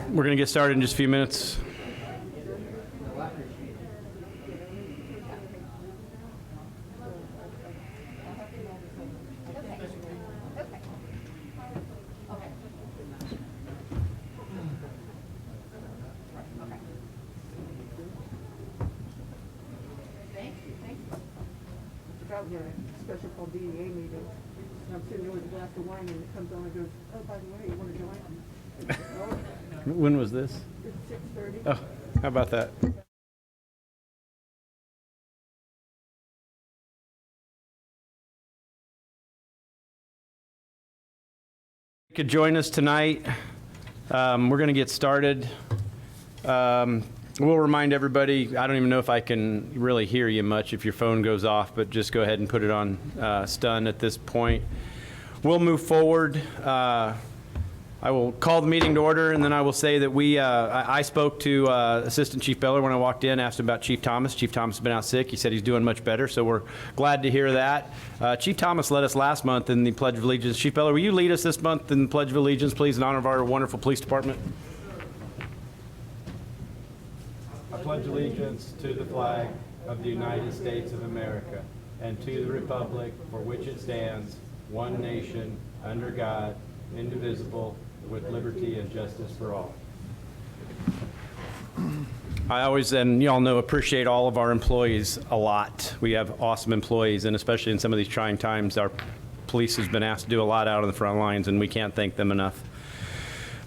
We're going to get started in just a few minutes. Special called DEA meeting. And I'm sitting there with a glass of wine and it comes on and goes, oh, by the way, you want to join? When was this? It's 6:30. Oh, how about that? You could join us tonight. We're going to get started. We'll remind everybody, I don't even know if I can really hear you much if your phone goes off, but just go ahead and put it on stun at this point. We'll move forward. I will call the meeting to order, and then I will say that I spoke to Assistant Chief Beller when I walked in, asked him about Chief Thomas. Chief Thomas has been out sick. He said he's doing much better, so we're glad to hear that. Chief Thomas led us last month in the Pledge of Allegiance. Chief Beller, will you lead us this month in the Pledge of Allegiance, please, in honor of our wonderful police department? I pledge allegiance to the flag of the United States of America and to the republic for which it stands, one nation, under God, indivisible, with liberty and justice for all. I always, and you all know, appreciate all of our employees a lot. We have awesome employees, and especially in some of these trying times, our police has been asked to do a lot out on the front lines, and we can't thank them enough.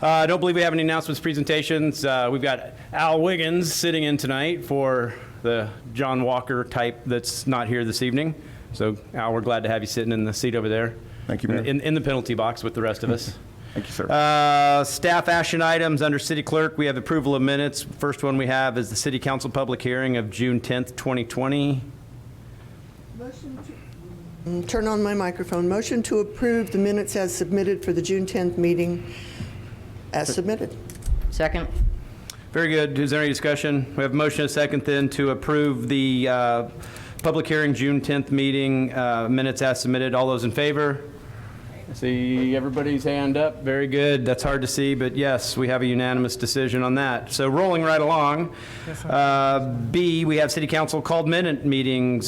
I don't believe we have any announcements, presentations. We've got Al Wiggins sitting in tonight for the John Walker type that's not here this evening. So, Al, we're glad to have you sitting in the seat over there. Thank you, Mayor. In the penalty box with the rest of us. Thank you, sir. Staff action items under City Clerk. We have approval of minutes. First one we have is the City Council public hearing of June 10th, 2020. Motion to turn on my microphone. Motion to approve the minutes as submitted for the June 10th meeting as submitted. Second. Very good. Is there any discussion? We have a motion and a second then to approve the public hearing June 10th meeting minutes as submitted. All those in favor? I see everybody's hand up. Very good. That's hard to see, but yes, we have a unanimous decision on that. So rolling right along, B, we have City Council called meeting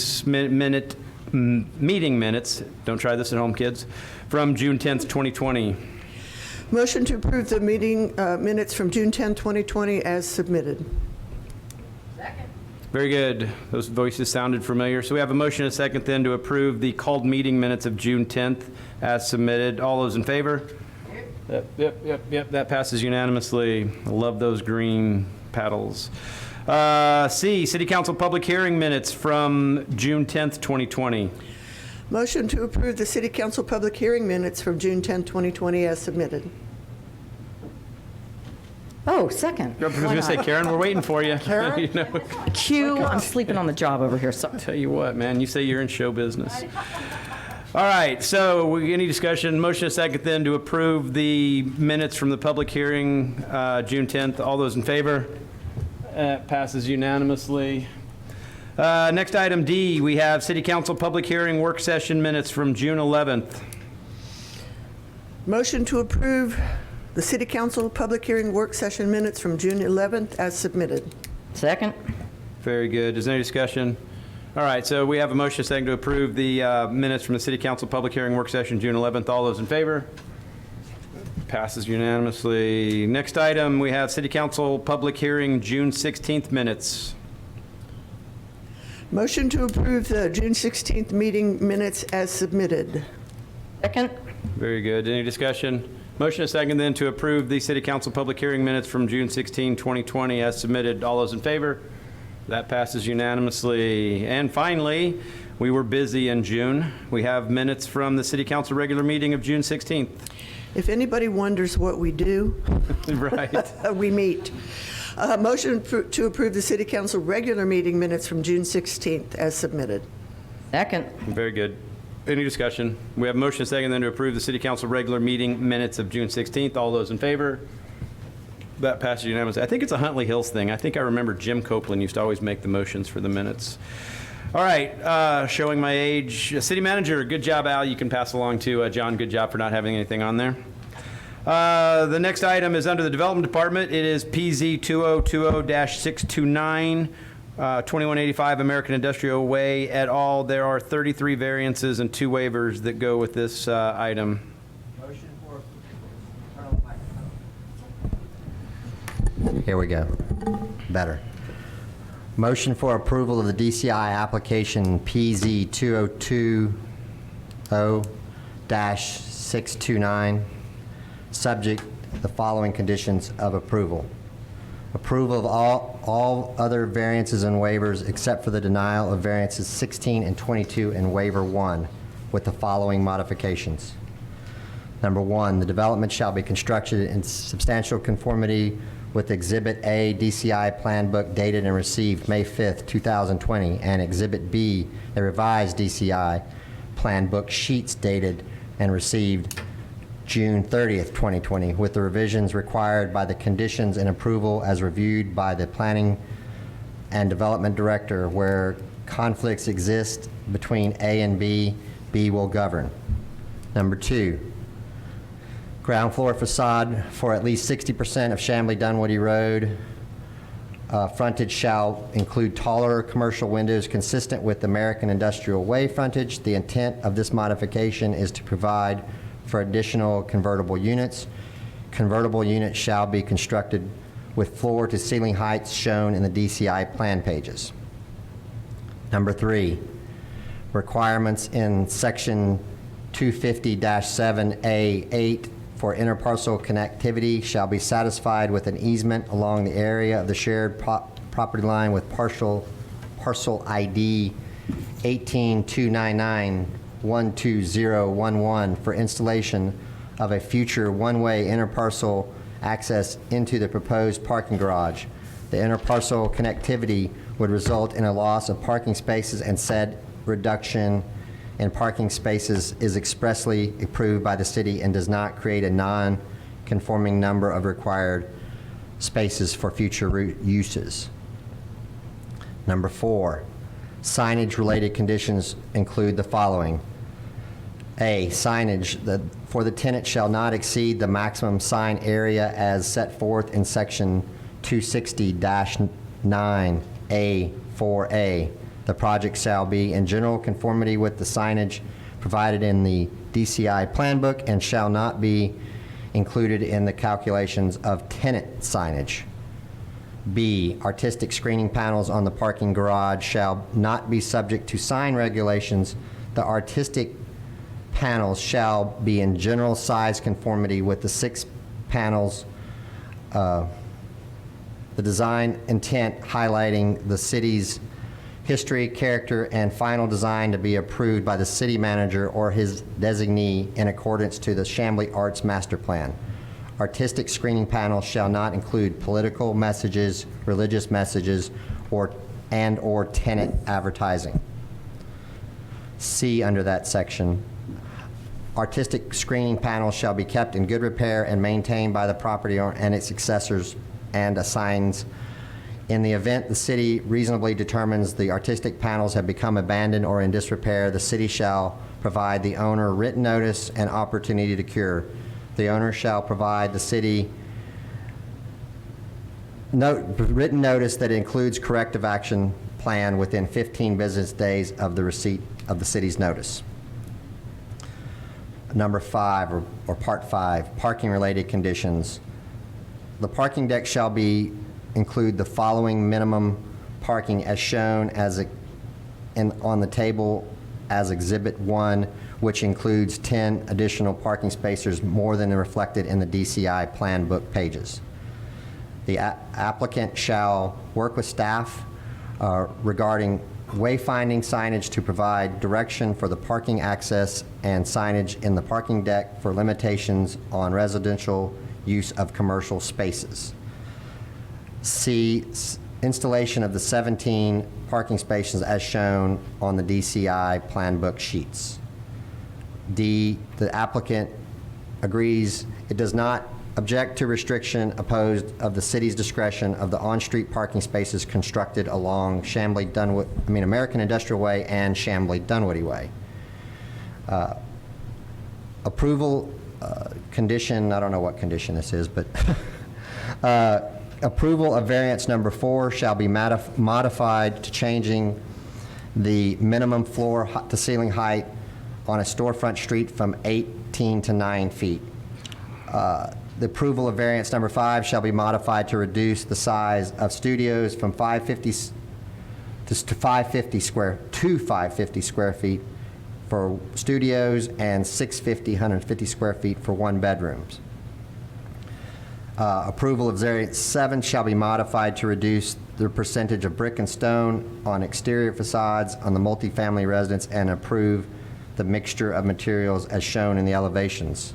minutes. Don't try this at home, kids. From June 10th, 2020. Motion to approve the meeting minutes from June 10, 2020 as submitted. Second. Very good. Those voices sounded familiar. So we have a motion and a second then to approve the called meeting minutes of June 10th as submitted. All those in favor? Yep. That passes unanimously. I love those green paddles. C, City Council public hearing minutes from June 10th, 2020. Motion to approve the City Council public hearing minutes from June 10, 2020 as submitted. Oh, second. I was going to say, Karen, we're waiting for you. Karen? You know, Q, I'm sleeping on the job over here. So. tell you what, man, you say you're in show business. All right, so any discussion? Motion a second then to approve the minutes from the public hearing June 10th. All those in favor? Passes unanimously. Next item D, we have City Council public hearing work session minutes from June 11th. Motion to approve the City Council public hearing work session minutes from June 11th as submitted. Second. Very good. Is there any discussion? All right, so we have a motion second to approve the minutes from the City Council public hearing work session June 11th. All those in favor? Passes unanimously. Next item, we have City Council public hearing June 16th minutes. Motion to approve the June 16th meeting minutes as submitted. Second. Very good. Any discussion? Motion a second then to approve the City Council public hearing minutes from June 16, 2020 as submitted. All those in favor? That passes unanimously. And finally, we were busy in June. We have minutes from the City Council regular meeting of June 16th. If anybody wonders what we do, Right. we meet. Motion to approve the City Council regular meeting minutes from June 16th as submitted. Second. Very good. Any discussion? We have motion second then to approve the City Council regular meeting minutes of June 16th. All those in favor? That passes unanimously. I think it's a Huntley Hills thing. I think I remember Jim Copeland used to always make the motions for the minutes. All right, showing my age. City Manager, good job, Al. You can pass along to John. Good job for not having anything on there. The next item is under the Development Department. It is PZ 2020-629, 2185 American Industrial Way et al. There are 33 variances and 2 waivers that go with this item. Here we go. Better. Motion for approval of the DCI application PZ 2020-629, subject the following conditions of approval. Approval of all other variances and waivers except for the denial of variances 16 and 22 in waiver 1 with the following modifications. Number 1, the development shall be constructed in substantial conformity with Exhibit A DCI Plan Book dated and received May 5th, 2020, and Exhibit B, a revised DCI Plan Book sheets dated and received June 30th, 2020, with the revisions required by the conditions and approval as reviewed by the Planning and Development Director. Where conflicts exist between A and B, B will govern. Number 2, ground floor facade for at least 60% of Chamblee Dunwoody Road. Frontage shall include taller commercial windows consistent with American Industrial Way frontage. The intent of this modification is to provide for additional convertible units. Convertible units shall be constructed with floor to ceiling heights shown in the DCI plan pages. Number 3, requirements in section 250-7A8 for interparcel connectivity shall be satisfied with an easement along the area of the shared property line with parcel ID 18299-12011 for installation of a future one-way interparcel access into the proposed parking garage. The interparcel connectivity would result in a loss of parking spaces, and said reduction in parking spaces is expressly approved by the city and does not create a non-conforming number of required spaces for future uses. Number 4, signage-related conditions include the following. A, signage for the tenant shall not exceed the maximum sign area as set forth in section 260-9A4A. The project shall be in general conformity with the signage provided in the DCI Plan Book and shall not be included in the calculations of tenant signage. B, artistic screening panels on the parking garage shall not be subject to sign regulations. The artistic panels shall be in general size conformity with the 6 panels, the design intent highlighting the city's history, character, and final design to be approved by the city manager or his designee in accordance to the Chamblee Arts Master Plan. Artistic screening panels shall not include political messages, religious messages, or tenant advertising. C, under that section, artistic screening panels shall be kept in good repair and maintained by the property owner and its successors and assigns. In the event the city reasonably determines the artistic panels have become abandoned or in disrepair, the city shall provide the owner written notice and opportunity to cure. The owner shall provide the city written notice that includes corrective action plan within 15 business days of the receipt of the city's notice. Number 5, or Part 5, parking-related conditions. The parking deck shall include the following minimum parking as shown on the table as Exhibit 1, which includes 10 additional parking spaces more than reflected in the DCI Plan Book pages. The applicant shall work with staff regarding wayfinding signage to provide direction for the parking access and signage in the parking deck for limitations on residential use of commercial spaces. C, installation of the 17 parking spaces as shown on the DCI Plan Book sheets. D, the applicant agrees it does not object to restriction opposed of the city's discretion of the on-street parking spaces constructed along American Industrial Way and Chamblee Dunwoody Way. Approval condition, I don't know what condition this is, but approval of variance number 4 shall be modified to changing the minimum floor to ceiling height on a storefront street from 18 to 9 feet. The approval of variance number 5 shall be modified to reduce the size of studios from 550 to 550 square feet for studios and 150 square feet for one-bedrooms. Approval of variance 7 shall be modified to reduce the percentage of brick and stone on exterior facades on the multifamily residence and approve the mixture of materials as shown in the elevations.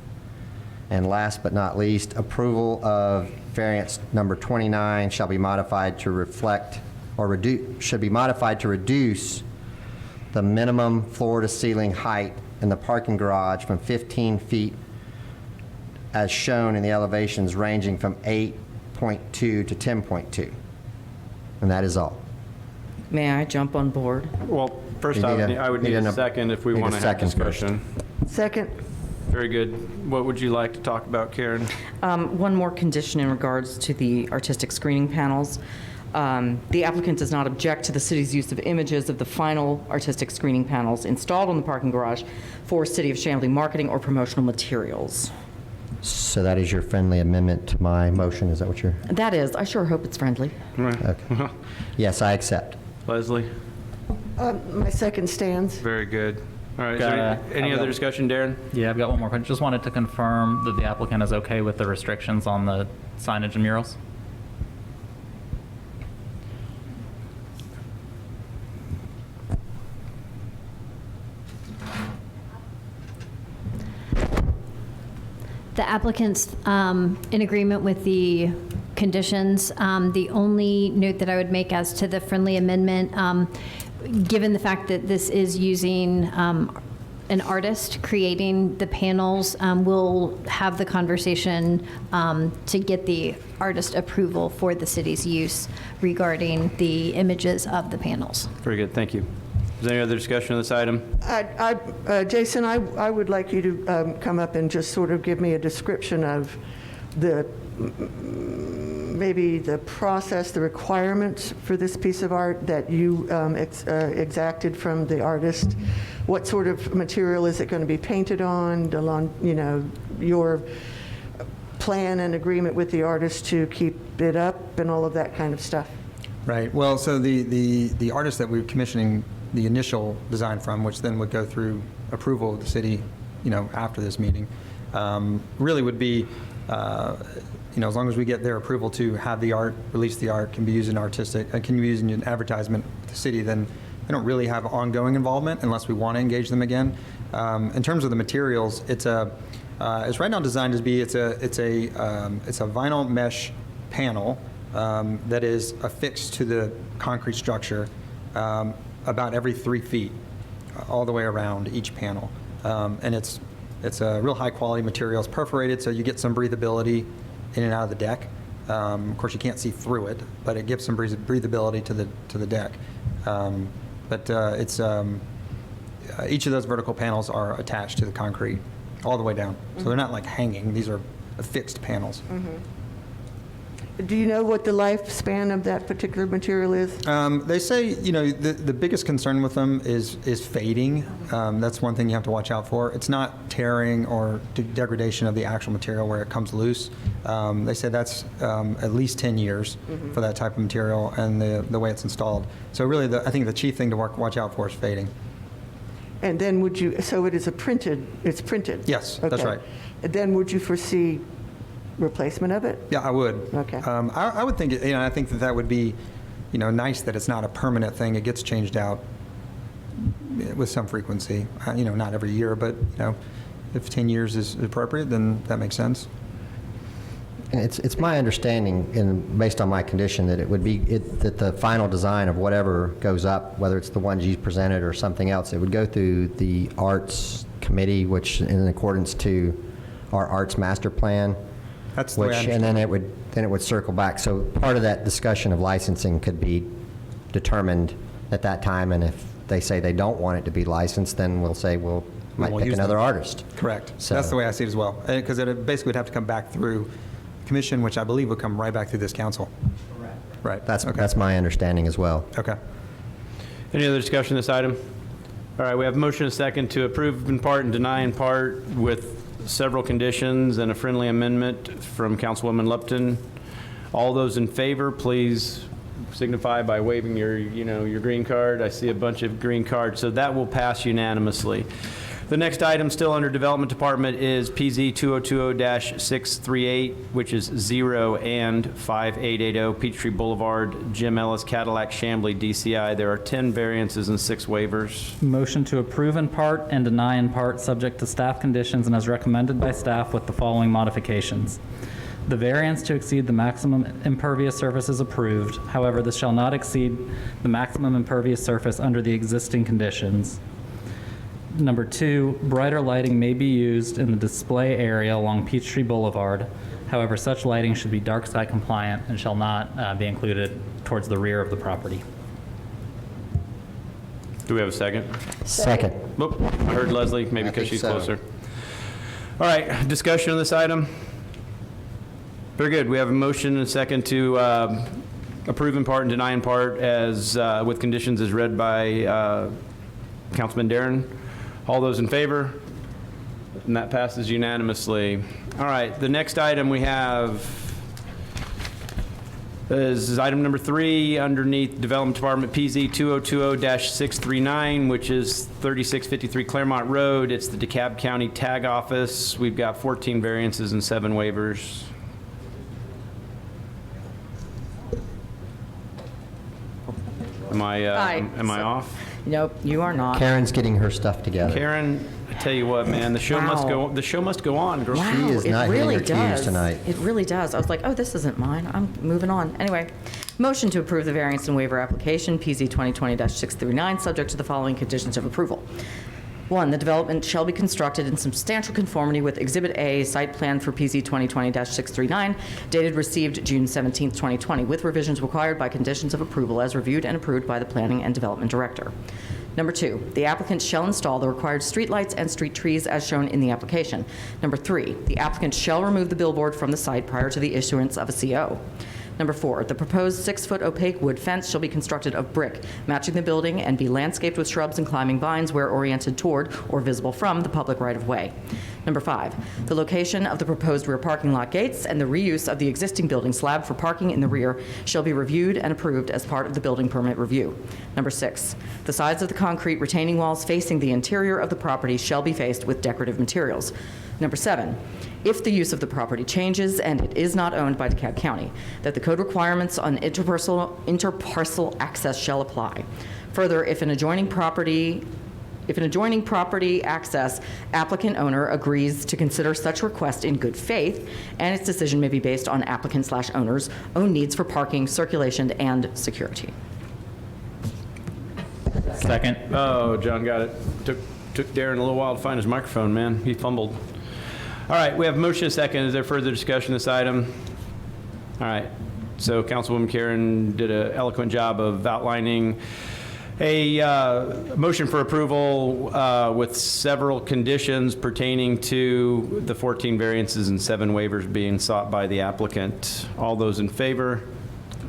And last but not least, approval of variance number 29 shall be modified to reflect or reduce the minimum floor to ceiling height in the parking garage from 15 feet as shown in the elevations ranging from 8.2 to 10.2. And that is all. May I jump on board? Well, first You need I would need a second if we need a want to have second first. discussion. Second. Very good. What would you like to talk about, Karen? One more condition in regards to the artistic screening panels. The applicant does not object to the city's use of images of the final artistic screening panels installed in the parking garage for City of Chamblee marketing or promotional materials. So that is your friendly amendment to my motion, is that what you're? That is, I sure hope it's friendly. Okay. Yes, I accept. Leslie? My second stands. Very good. All right, is Got there it. any other discussion, Darren? Yeah, I've got one more question. Just wanted to confirm that the applicant is okay with the restrictions on the signage and murals? The applicant's in agreement with the conditions. The only note that I would make as to the friendly amendment, given the fact that this is using an artist creating the panels, we'll have the conversation to get the artist approval for the city's use regarding the images of the panels. Very good, thank you. Is there any other discussion on this item? Jason, I would like you to come up and just sort of give me a description of the, maybe the process, the requirements for this piece of art that you exacted from the artist. What sort of material is it going to be painted on? Your plan and agreement with the artist to keep it up and all of that kind of stuff. Right. Well, so the artist that we're commissioning the initial design from, which then would go through approval of the city, after this meeting, really would be, as long as we get their approval to have the art, release the art, can be used in can be used in an advertisement with the city, then they don't really have ongoing involvement unless we want to engage them again. In terms of the materials, it's right now designed to be, it's a vinyl mesh panel that is affixed to the concrete structure about every 3 feet, all the way around each panel. And it's a real high quality material. It's perforated, so you get some breathability in and out of the deck. Of course, you can't see through it, but it gives some breathability to the deck. Each of those vertical panels are attached to the concrete all the way down. So they're not like hanging. These are affixed panels. Do you know what the lifespan of that particular material is? They say, the biggest concern with them is fading. That's one thing you have to watch out for. It's not tearing or degradation of the actual material where it comes loose. They say that's at least 10 years for that type of material and the way it's installed. So really, I think the chief thing to watch out for is fading. And then so it's printed? Yes, that's Okay. right. And then would you foresee replacement of it? Yeah, I would. Okay. I would think, I think that would be, nice that it's not a permanent thing. It gets changed out with some frequency. Not every year, but, if 10 years is appropriate, then that makes sense. And it's my understanding, and based on my condition, that it would be, that the final design of whatever goes up, whether it's the ones you presented or something else, it would go through the Arts Committee, which in accordance to our Arts Master Plan. That's the way I And then it would circle back. So part of that discussion of licensing could be determined at that time, and if they say they don't want it to be licensed, then we'll say, well, might we'll pick use another them. artist. Correct. So- That's the way I see it as well. Because it basically would have to come back through commission, which I believe would come right back through this council. Right. That's, Okay. that's my understanding as well. Okay. Any other discussion on this item? All right, we have a motion and a second to approve in part and deny in part with several conditions and a friendly amendment from Councilwoman Lupton. All those in favor, please signify by waving your green card. I see a bunch of green cards, so that will pass unanimously. The next item still under Development Department is PZ 2020-638, which is 0 and 5880 Peachtree Boulevard, Jim Ellis, Cadillac, Chamblee, DCI. There are 10 variances and 6 waivers. Motion to approve in part and deny in part, subject to staff conditions and as recommended by staff with the following modifications. The variance to exceed the maximum impervious surface is approved. However, this shall not exceed the maximum impervious surface under the existing conditions. Number 2, brighter lighting may be used in the display area along Peachtree Boulevard. However, such lighting should be dark sky compliant and shall not be included towards the rear of the property. Do we have a second? Second. Oop, I heard Leslie, maybe I because think she's so. closer. All right, discussion on this item? Very good. We have a motion and a second to approve in part and deny in part as, with conditions as read by Councilman Darren. All those in favor? And that passes unanimously. All right, the next item we have is item number 3 underneath Development Department, PZ 2020-639, which is 3653 Claremont Road. It's the DeKalb County Tag Office. We've got 14 variances and 7 waivers. Am I off? Nope, you are not. Karen's getting her stuff together. Karen, I tell you what, man, the show must go. Wow. The show must go on, girl. Wow, She is it not hitting really her cues does. tonight. It really does. I was like, oh, this isn't mine. I'm moving on. Anyway, motion to approve the variance and waiver application, PZ 2020-639, subject to the following conditions of approval. 1, the development shall be constructed in substantial conformity with Exhibit A, site plan for PZ 2020-639, dated received June 17, 2020, with revisions required by conditions of approval as reviewed and approved by the Planning and Development Director. Number 2, the applicant shall install the required streetlights and street trees as shown in the application. Number 3, the applicant shall remove the billboard from the site prior to the issuance of a CO. Number 4, the proposed 6-foot opaque wood fence shall be constructed of brick, matching the building, and be landscaped with shrubs and climbing vines where oriented toward or visible from the public right-of-way. Number 5, the location of the proposed rear parking lot gates and the reuse of the existing building slab for parking in the rear shall be reviewed and approved as part of the building permit review. Number 6, the sides of the concrete retaining walls facing the interior of the property shall be faced with decorative materials. Number 7, if the use of the property changes and it is not owned by DeKalb County, that the code requirements on interparcel access shall apply. Further, if an adjoining property access applicant owner agrees to consider such request in good faith, and its decision may be based on applicant/owner's own needs for parking, circulation, and security. Second. Oh, John got it. Took Darren a little while to find his microphone, man. He fumbled. All right, we have a motion and a second. Is there further discussion of this item? All right. So Councilwoman Karen did an eloquent job of outlining a motion for approval with several conditions pertaining to the 14 variances and 7 waivers being sought by the applicant. All those in favor?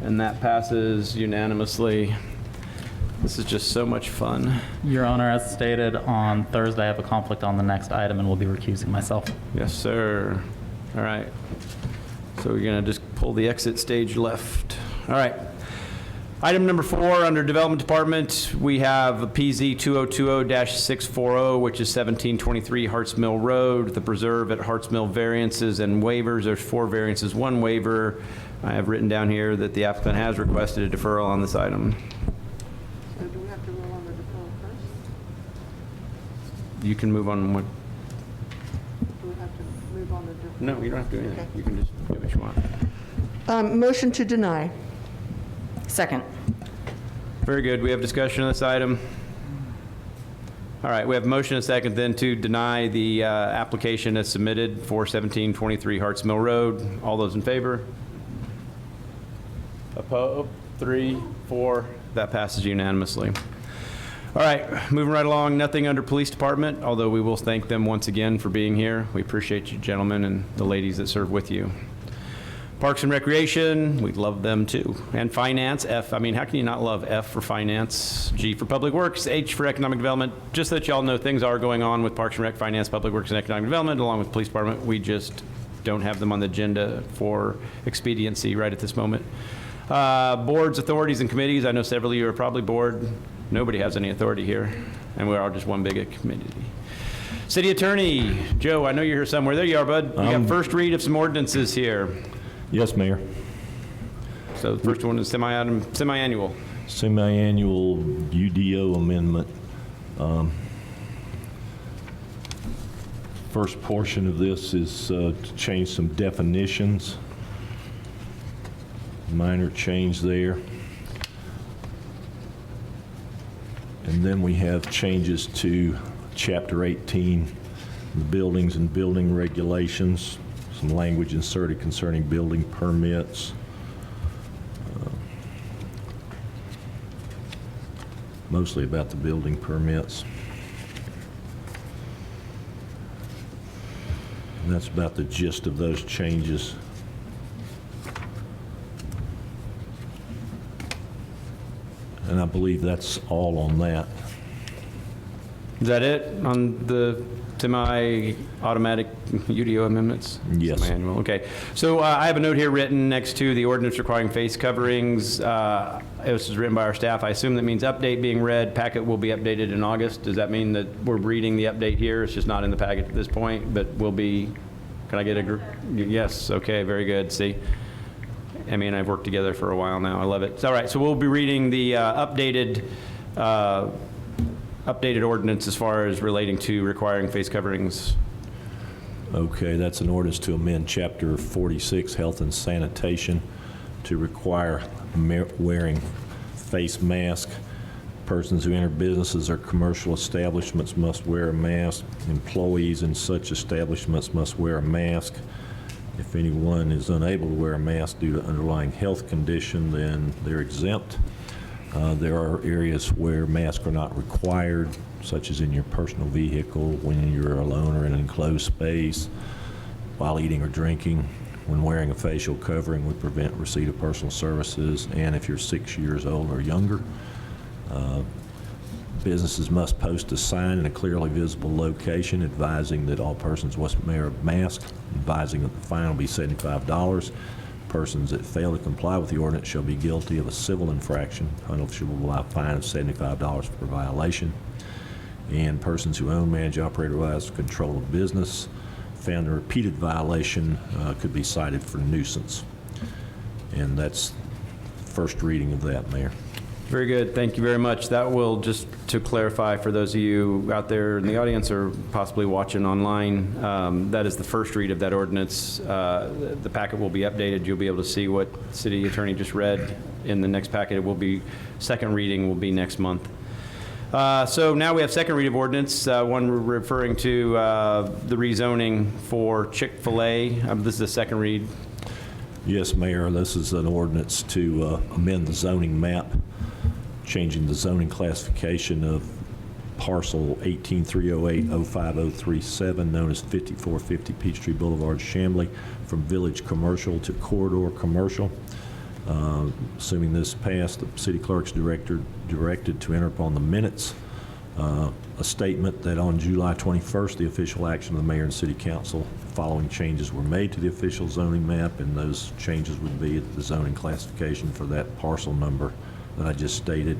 And that passes unanimously. This is just so much fun. Your Honor, as stated, on Thursday, I have a conflict on the next item and will be recusing myself. Yes, sir. All right. So we're going to just pull the exit stage left. All right. Item number 4, under Development Department, we have a PZ 2020-640, which is 1723 Harts Mill Road, the preserve at Harts Mill variances and waivers. There's 4 variances, 1 waiver. I have written down here that the applicant has requested a deferral on this item. So do we have to roll on the deferral first? You can move on. Do we have to move on the deferral? No, you don't have to do anything. Okay. You can just do what you want. Motion to deny. Second. Very good. We have discussion on this item. All right, we have a motion and a second then to deny the application as submitted for 1723 Harts Mill Road. All those in favor? Opposed? 3, 4. That passes unanimously. All right, moving right along, nothing under police department, although we will thank them once again for being here. We appreciate you gentlemen and the ladies that serve with you. Parks and Recreation, we love them too. And Finance, F, I mean, how can you not love F for Finance, G for Public Works, H for Economic Development? Just so that y'all know, things are going on with Parks and Rec, Finance, Public Works, and Economic Development, along with Police Department. We just don't have them on the agenda for expediency right at this moment. Boards, authorities, and committees, I know several of you are probably bored. Nobody has any authority here, and we're all just one big committee. City Attorney, Joe, I know you're here somewhere. There you are, bud. We got first read of some ordinances here. Yes, Mayor. So the first one is semi-annual. Semi-annual UDO amendment. First portion of this is to change some definitions. Minor change there. And then we have changes to Chapter 18, the buildings and building regulations. Some language inserted concerning building permits. Mostly about the building permits. And that's about the gist of those changes. And I believe that's all on that. Is that it on the semi-automatic UDO amendments? Yes. Semi-annual, okay. So I have a note here written next to the ordinance requiring face coverings. This is written by our staff. I assume that means update being read. Packet will be updated in August. Does that mean that we're reading the update here? It's just not in the packet at this point, but will be, can I get a, yes, okay, very good. See, Emmy and I have worked together for a while now. I love it. It's all right, so we'll be reading the updated ordinance as far as relating to requiring face coverings. Okay, that's an ordinance to amend Chapter 46, Health and Sanitation, to require wearing face mask. Persons who enter businesses or commercial establishments must wear a mask. Employees in such establishments must wear a mask. If anyone is unable to wear a mask due to underlying health condition, then they're exempt. There are areas where masks are not required, such as in your personal vehicle, when you're alone or in an enclosed space, while eating or drinking, when wearing a facial covering would prevent receipt of personal services, and if you're 6 years old or younger. Businesses must post a sign in a clearly visible location advising that all persons must wear a mask, advising that the fine will be $75. Persons that fail to comply with the ordinance shall be guilty of a civil infraction, punishable by a fine of $75 per violation. And persons who own, manage, operate, or otherwise control a business found a repeated violation could be cited for nuisance. And that's first reading of that, Mayor. Very good. Thank you very much. That will, just to clarify for those of you out there in the audience or possibly watching online, that is the first read of that ordinance. The packet will be updated. You'll be able to see what the city attorney just read in the next packet. It will be, second reading will be next month. So now we have second read of ordinance, one referring to the rezoning for Chick-fil-A. This is the second read. Yes, Mayor, this is an ordinance to amend the zoning map, changing the zoning classification of parcel 18308-05037, known as 5450 Peachtree Boulevard, Chamblee, from village commercial to corridor commercial. Assuming this passed, the city clerk's directed to enter upon the minutes a statement that on July 21st, the official action of the mayor and city council, following changes were made to the official zoning map, and those changes would be the zoning classification for that parcel number that I just stated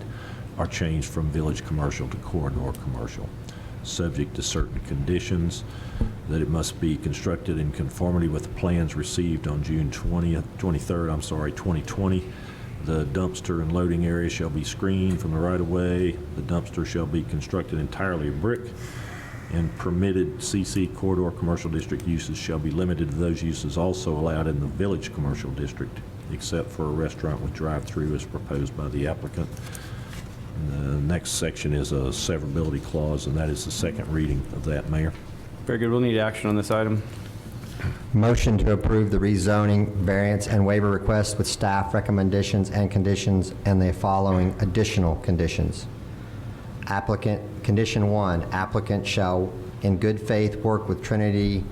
are changed from village commercial to corridor commercial, subject to certain conditions, that it must be constructed in conformity with the plans received on June 23rd, 2020. The dumpster and loading area shall be screened from the right-of-way. The dumpster shall be constructed entirely of brick, and permitted CC corridor commercial district uses shall be limited to those uses also allowed in the village commercial district, except for a restaurant with drive-through as proposed by the applicant. And the next section is a severability clause, and that is the second reading of that, Mayor. Very good. We'll need action on this item. Motion to approve the rezoning, variance, and waiver request with staff recommendations and conditions, and the following additional conditions. Condition 1, applicant shall in good faith work with Trinity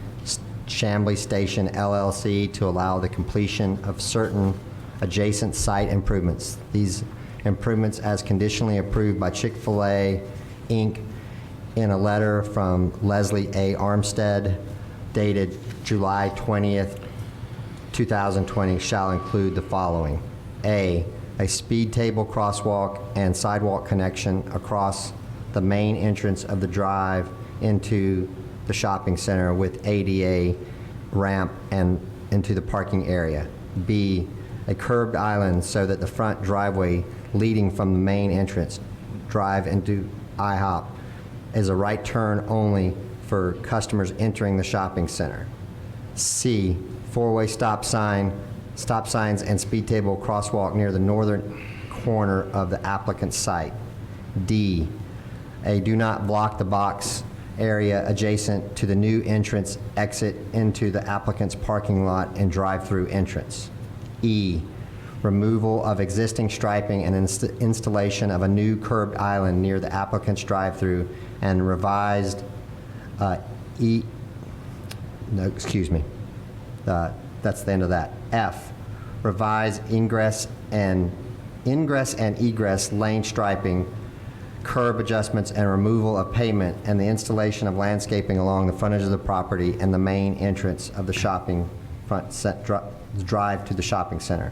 Chamblee Station LLC to allow the completion of certain adjacent site improvements. These improvements as conditionally approved by Chick-fil-A, Inc. in a letter from Leslie A. Armstead dated July 20th, 2020 shall include the following. A speed table crosswalk and sidewalk connection across the main entrance of the drive into the shopping center with ADA ramp and into the parking area. B, a curbed island so that the front driveway leading from the main entrance drive into IHOP is a right turn only for customers entering the shopping center. C, four-way stop signs and speed table crosswalk near the northern corner of the applicant's site. D, a do not block the box area adjacent to the new entrance exit into the applicant's parking lot and drive-through entrance. E, removal of existing striping and installation of a new curbed island near the applicant's drive-through and revised that's the end of that. F, revise ingress and egress lane striping, curb adjustments and removal of pavement, and the installation of landscaping along the frontage of the property and the main entrance of the shopping drive to the shopping center.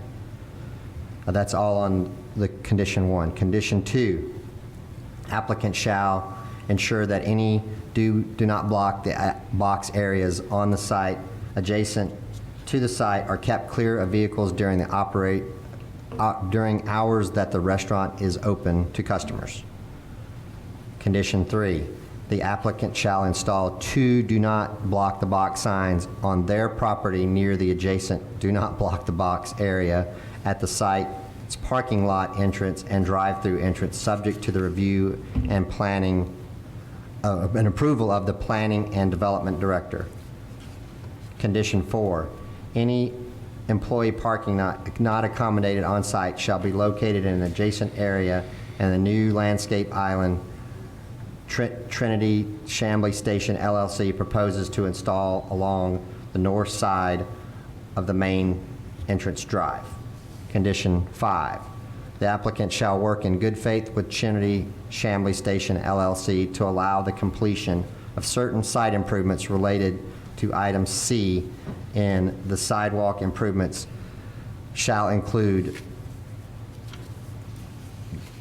That's all on the condition 1. Condition 2, applicant shall ensure that any do not block the box areas on the site adjacent to the site are kept clear of vehicles during hours that the restaurant is open to customers. Condition 3, the applicant shall install 2 do not block the box signs on their property near the adjacent do not block the box area at the site's parking lot entrance and drive-through entrance, subject to the review and planning and approval of the planning and development director. Condition 4, any employee parking not accommodated on site shall be located in an adjacent area and the new landscape island Trinity Chamblee Station LLC proposes to install along the north side of the main entrance drive. Condition 5, the applicant shall work in good faith with Trinity Chamblee Station LLC to allow the completion of certain site improvements related to item C in the sidewalk improvements shall include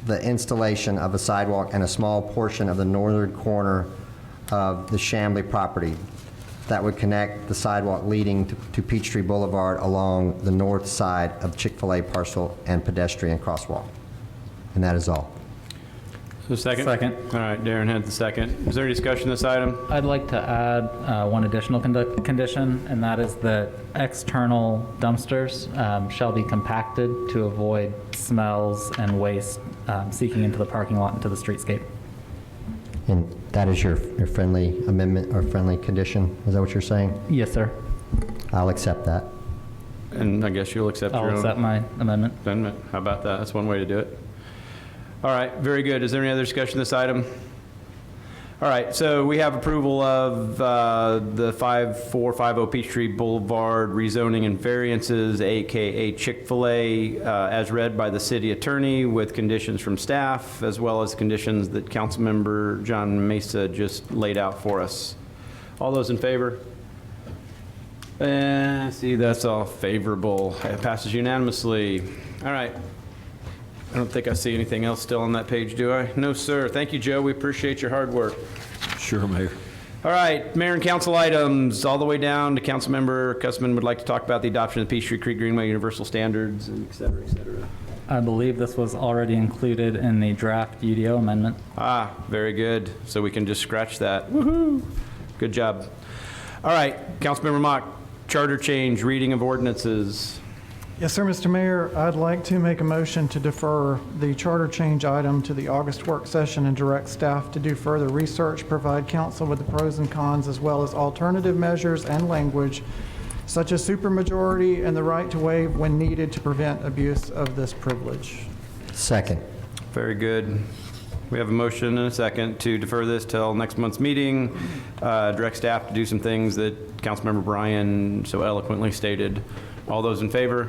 the installation of a sidewalk and a small portion of the northern corner of the Chamblee property that would connect the sidewalk leading to Peachtree Boulevard along the north side of Chick-fil-A parcel and pedestrian crosswalk. And that is all. So second? Second. All right, Darren had the second. Is there any discussion on this item? I'd like to add one additional condition, and that is that external dumpsters shall be compacted to avoid smells and waste seeking into the parking lot and to the streetscape. And that is your friendly amendment or friendly condition? Is that what you're saying? Yes, sir. I'll accept that. And I guess you'll accept your I'll own accept my amendment. amendment. How about that? That's one way to do it. All right, very good. Is there any other discussion on this item? All right, so we have approval of the 5450 Peachtree Boulevard rezoning and variances, AKA Chick-fil-A, as read by the city attorney with conditions from staff, as well as conditions that Councilmember John Mesa just laid out for us. All those in favor? See, that's all favorable. It passes unanimously. All right. I don't think I see anything else still on that page, do I? No, sir. Thank you, Joe. We appreciate your hard work. Sure, Mayor. All right, Mayor and council items, all the way down to Councilmember Cussman would like to talk about the adoption of the Peachtree Creek Greenway Universal Standards, and et cetera, et cetera. I believe this was already included in the draft UDO amendment. Ah, very good. So we can just scratch that. Woohoo! Good job. All right, Councilmember Mock, charter change, reading of ordinances. Yes, sir, Mr. Mayor. I'd like to make a motion to defer the charter change item to the August work session and direct staff to do further research, provide council with the pros and cons, as well as alternative measures and language, such as supermajority and the right to waive when needed to prevent abuse of this privilege. Second. Very good. We have a motion and a second to defer this till next month's meeting. Direct staff to do some things that Councilmember Bryan so eloquently stated. All those in favor?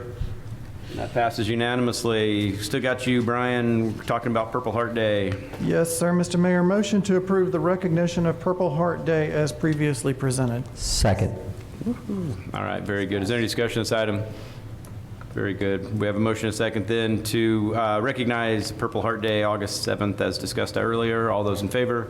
That passes unanimously. Still got you, Brian, talking about Purple Heart Day. Yes, sir, Mr. Mayor. Motion to approve the recognition of Purple Heart Day as previously presented. Second. All right, very good. Is there any discussion on this item? Very good. We have a motion and a second then to recognize Purple Heart Day, August 7th, as discussed earlier. All those in favor?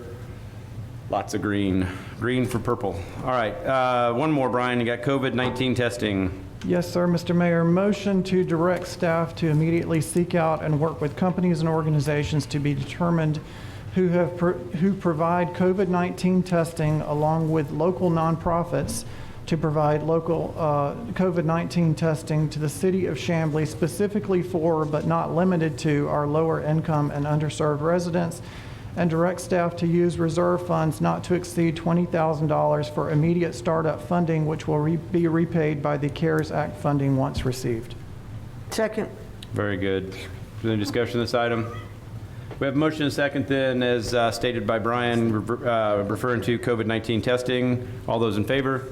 Lots of green. Green for purple. All right, one more, Brian. You got COVID-19 testing. Yes, sir, Mr. Mayor. Motion to direct staff to immediately seek out and work with companies and organizations to be determined who provide COVID-19 testing, along with local nonprofits to provide local COVID-19 testing to the city of Chamblee, specifically for, but not limited to, our lower income and underserved residents, and direct staff to use reserve funds not to exceed $20,000 for immediate startup funding, which will be repaid by the CARES Act funding once received. Second. Very good. Is there any discussion on this item? We have a motion and a second then, as stated by Brian, referring to COVID-19 testing. All those in favor?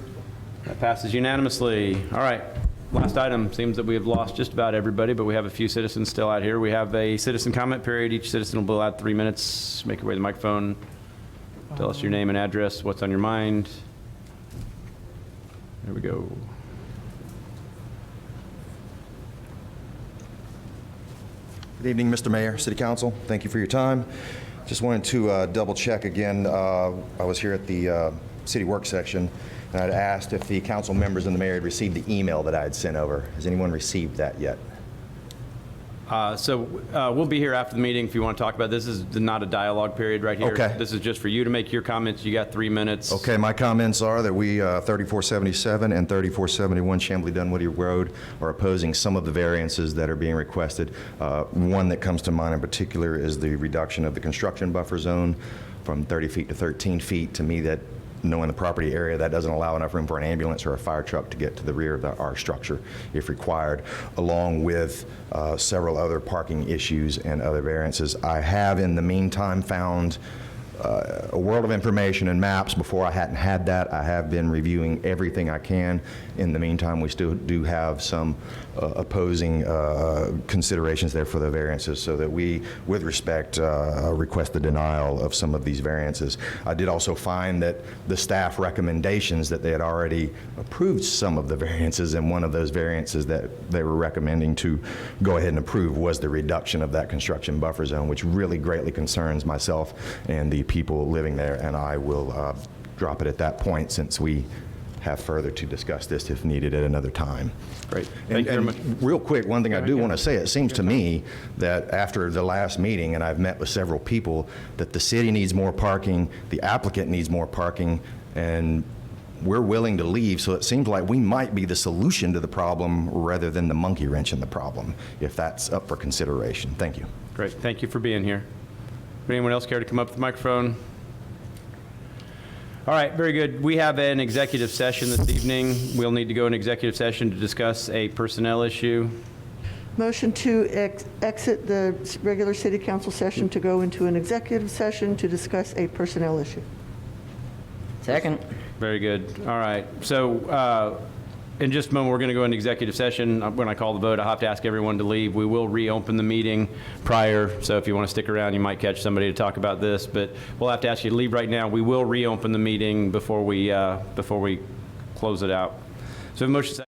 That passes unanimously. All right. Last item. Seems that we have lost just about everybody, but we have a few citizens still out here. We have a citizen comment period. Each citizen will be allowed 3 minutes. Make your way to the microphone. Tell us your name and address, what's on your mind. There we go. Good evening, Mr. Mayor, City Council. Thank you for your time. Just wanted to double check again. I was here at the city work section, and I'd asked if the council members and the mayor had received the email that I had sent over. Has anyone received that yet? We'll be here after the meeting if you want to talk about this. This is not a dialogue period right here. Okay. This is just for you to make your comments. You got 3 minutes. Okay, my comments are that we, 3477 and 3471 Chamblee Dunwoody Road, are opposing some of the variances that are being requested. One that comes to mind in particular is the reduction of the construction buffer zone from 30 feet to 13 feet. To me, that, knowing the property area, that doesn't allow enough room for an ambulance or a fire truck to get to the rear of our structure if required, along with several other parking issues and other variances. I have in the meantime found a world of information and maps. Before I hadn't had that. I have been reviewing everything I can. In the meantime, we still do have some opposing considerations there for the variances, so that we, with respect, request the denial of some of these variances. I did also find that the staff recommendations, that they had already approved some of the variances, and one of those variances that they were recommending to go ahead and approve was the reduction of that construction buffer zone, which really greatly concerns myself and the people living there, and I will drop it at that point, since we have further to discuss this if needed at another time. Great. Thank you very much. Real quick, one thing I do want to say, it seems to me that after the last meeting, and I've met with several people, that the city needs more parking, the applicant needs more parking, and we're willing to leave, so it seems like we might be the solution to the problem rather than the monkey wrench in the problem, if that's up for consideration. Thank you. Great. Thank you for being here. Would anyone else care to come up to the microphone? All right, very good. We have an executive session this evening. We'll need to go in executive session to discuss a personnel issue. Motion to exit the regular city council session to go into an executive session to discuss a personnel issue. Second. Very good. All right. So in just a moment, we're going to go into executive session. When I call the vote, I'll have to ask everyone to leave. We will reopen the meeting prior, so if you want to stick around, you might catch somebody to talk about this, but we'll have to ask you to leave right now. We will reopen the meeting before we close it out. So a motion.